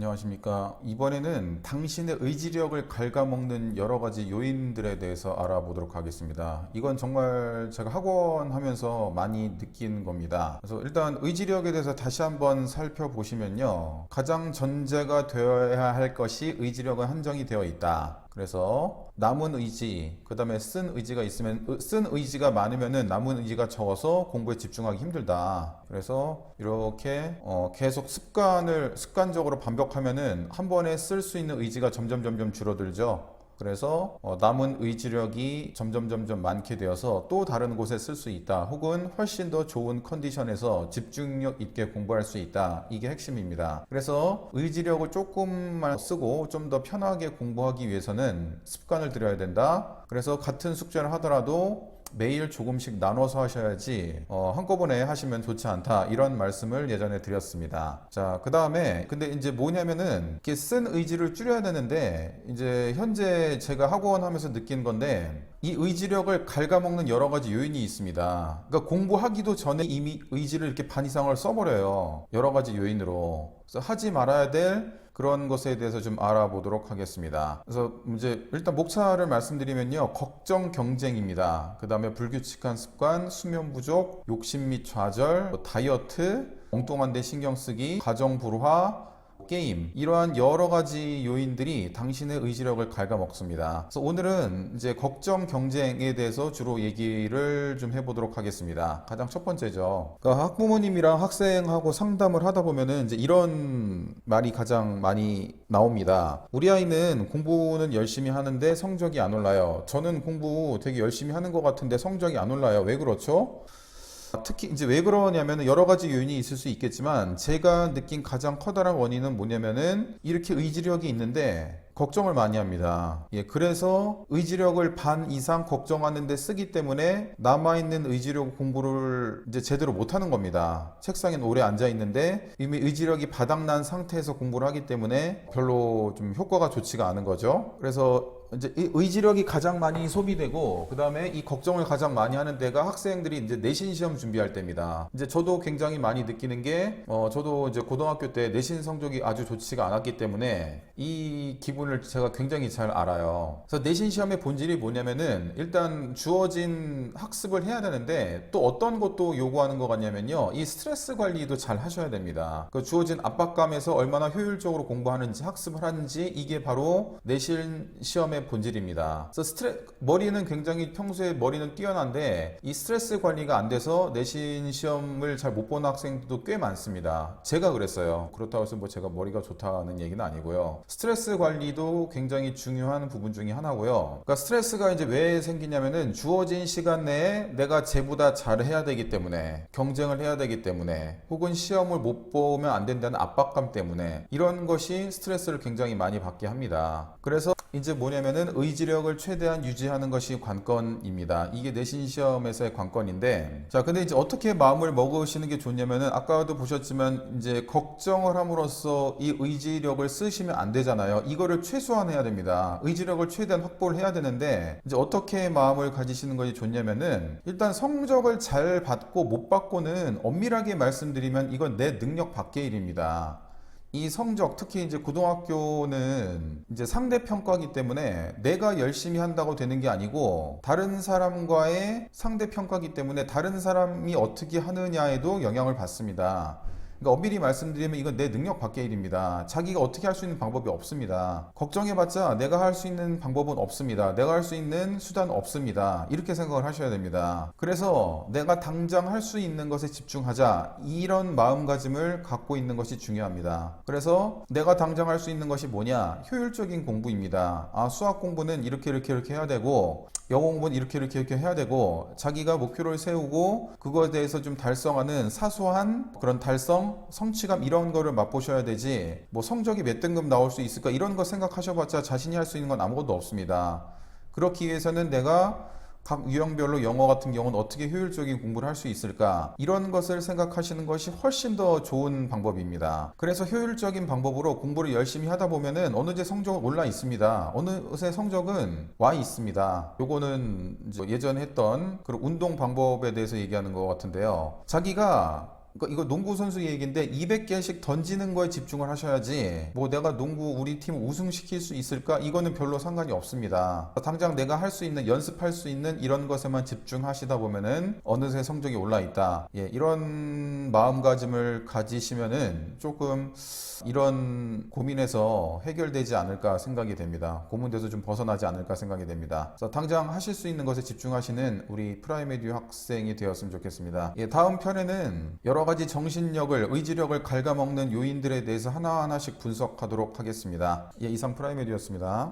안녕하십니까. 이번에는 당신의 의지력을 갉아먹는 여러 가지 요인들에 대해서 알아보도록 하겠습니다. 이건 정말 제가 학원 하면서 많이 느낀 겁니다. 그래서 일단 의지력에 대해서 다시 한번 살펴보시면요. 가장 전제가 되어야 할 것이 의지력은 한정이 되어 있다. 그래서 남은 의지, 그 다음에 쓴 의지가 있으면, 쓴 의지가 많으면은 남은 의지가 적어서 공부에 집중하기 힘들다. 그래서 이렇게 계속 습관적으로 반복하면은 한 번에 쓸 수 있는 의지가 점점 줄어들죠. 그래서 남은 의지력이 점점 많게 되어서 또 다른 곳에 쓸 수 있다. 혹은 훨씬 더 좋은 컨디션에서 집중력 있게 공부할 수 있다. 이게 핵심입니다. 그래서 의지력을 조금만 쓰고 좀 더 편하게 공부하기 위해서는 습관을 들여야 된다. 그래서 같은 숙제를 하더라도 매일 조금씩 나눠서 하셔야지 한꺼번에 하시면 좋지 않다, 이런 말씀을 예전에 드렸습니다. 자, 그 다음에 근데 이제 뭐냐면은 이렇게 쓴 의지를 줄여야 되는데, 이제 현재 제가 학원 하면서 느낀 건데, 이 의지력을 갉아먹는 여러 가지 요인이 있습니다. 그러니까 공부하기도 전에 이미 의지를 이렇게 반 이상을 써버려요. 여러 가지 요인으로. 그래서 하지 말아야 될 그런 것에 대해서 좀 알아보도록 하겠습니다. 그래서 이제 일단 목차를 말씀드리면요. 걱정, 경쟁입니다. 그 다음에 불규칙한 습관, 수면 부족, 욕심 및 좌절, 다이어트, 엉뚱한 데 신경 쓰기, 가정 불화, 게임, 이러한 여러 가지 요인들이 당신의 의지력을 갉아먹습니다. 그래서 오늘은 이제 걱정, 경쟁에 대해서 주로 얘기를 좀 해보도록 하겠습니다. 가장 첫 번째죠. 그러니까 학부모님이랑 학생하고 상담을 하다 보면은 이제 이런 말이 가장 많이 나옵니다. 우리 아이는 공부는 열심히 하는데 성적이 안 올라요. 저는 공부 되게 열심히 하는 것 같은데 성적이 안 올라요. 왜 그렇죠? 특히 이제 왜 그러냐면 여러 가지 요인이 있을 수 있겠지만, 제가 느낀 가장 커다란 원인은 뭐냐면은 이렇게 의지력이 있는데 걱정을 많이 합니다. 예, 그래서 의지력을 반 이상 걱정하는데 쓰기 때문에 남아있는 의지력 공부를 이제 제대로 못하는 겁니다. 책상에 오래 앉아 있는데 이미 의지력이 바닥난 상태에서 공부를 하기 때문에 별로 좀 효과가 좋지가 않은 거죠. 그래서 이제 이 의지력이 가장 많이 소비되고, 그 다음에 이 걱정을 가장 많이 하는 때가 학생들이 이제 내신 시험 준비할 때입니다. 이제 저도 굉장히 많이 느끼는 게, 저도 이제 고등학교 때 내신 성적이 아주 좋지가 않았기 때문에 이 기분을 제가 굉장히 잘 알아요. 그래서 내신 시험의 본질이 뭐냐면은, 일단 주어진 학습을 해야 되는데 또 어떤 것도 요구하는 것 같냐면요. 이 스트레스 관리도 잘 하셔야 됩니다. 그 주어진 압박감에서 얼마나 효율적으로 공부하는지, 학습을 하는지, 이게 바로 내신 시험의 본질입니다. 그래서 머리는 굉장히 평소에 머리는 뛰어난데 이 스트레스 관리가 안 돼서 내신 시험을 잘 못 보는 학생들도 꽤 많습니다. 제가 그랬어요. 그렇다고 해서 뭐 제가 머리가 좋다는 얘기는 아니고요. 스트레스 관리도 굉장히 중요한 부분 중에 하나고요. 그러니까 스트레스가 이제 왜 생기냐면은 주어진 시간 내에 내가 쟤보다 잘해야 되기 때문에, 경쟁을 해야 되기 때문에, 혹은 시험을 못 보면 안 된다는 압박감 때문에, 이런 것이 스트레스를 굉장히 많이 받게 합니다. 그래서 이제 뭐냐면은 의지력을 최대한 유지하는 것이 관건입니다. 이게 내신 시험에서의 관건인데, 자, 근데 이제 어떻게 마음을 먹으시는 게 좋냐면은, 아까도 보셨지만 이제 걱정을 함으로써 이 의지력을 쓰시면 안 되잖아요. 이거를 최소화해야 됩니다. 의지력을 최대한 확보를 해야 되는데, 이제 어떻게 마음을 가지시는 것이 좋냐면은, 일단 성적을 잘 받고 못 받고는 엄밀하게 말씀드리면 이건 내 능력 밖의 일입니다. 이 성적, 특히 이제 고등학교는 이제 상대 평가이기 때문에 내가 열심히 한다고 되는 게 아니고, 다른 사람과의 상대 평가이기 때문에 다른 사람이 어떻게 하느냐에도 영향을 받습니다. 그러니까 엄밀히 말씀드리면 이건 내 능력 밖의 일입니다. 자기가 어떻게 할 수 있는 방법이 없습니다. 걱정해봤자 내가 할 수 있는 방법은 없습니다. 내가 할 수 있는 수단은 없습니다. 이렇게 생각을 하셔야 됩니다. 그래서 내가 당장 할 수 있는 것에 집중하자, 이런 마음가짐을 갖고 있는 것이 중요합니다. 그래서 내가 당장 할 수 있는 것이 뭐냐? 효율적인 공부입니다. 수학 공부는 이렇게 해야 되고, 영어 공부는 이렇게 해야 되고, 자기가 목표를 세우고 그거에 대해서 좀 달성하는 사소한 그런 성취감, 이런 거를 맛보셔야 되지, 뭐 성적이 몇 등급 나올 수 있을까, 이런 거 생각하셔봤자 자신이 할 수 있는 건 아무것도 없습니다. 그렇기 위해서는 내가 각 유형별로 영어 같은 경우는 어떻게 효율적인 공부를 할 수 있을까, 이런 것을 생각하시는 것이 훨씬 더 좋은 방법입니다. 그래서 효율적인 방법으로 공부를 열심히 하다 보면은 어느새 성적은 올라 있습니다. 어느새 성적은 와 있습니다. 요거는 이제 예전에 했던 그런 운동 방법에 대해서 얘기하는 것 같은데요. 자기가 이거 농구 선수 얘기인데 200개씩 던지는 거에 집중을 하셔야지 뭐 내가 농구 우리 팀 우승시킬 수 있을까? 이거는 별로 상관이 없습니다. 당장 내가 할 수 있는 연습할 수 있는 이런 것에만 집중하시다 보면은 어느새 성적이 올라 있다. 예, 이런 마음가짐을 가지시면은 조금 이런 고민에서 해결되지 않을까 생각이 됩니다. 고문에서 좀 벗어나지 않을까 생각이 됩니다. 그래서 당장 하실 수 있는 것에 집중하시는 우리 프라임에듀 학생이 되었으면 좋겠습니다. 예, 다음 편에는 여러 가지 정신력을, 의지력을 갉아먹는 요인들에 대해서 하나하나씩 분석하도록 하겠습니다. 예, 이상 프라임에듀였습니다.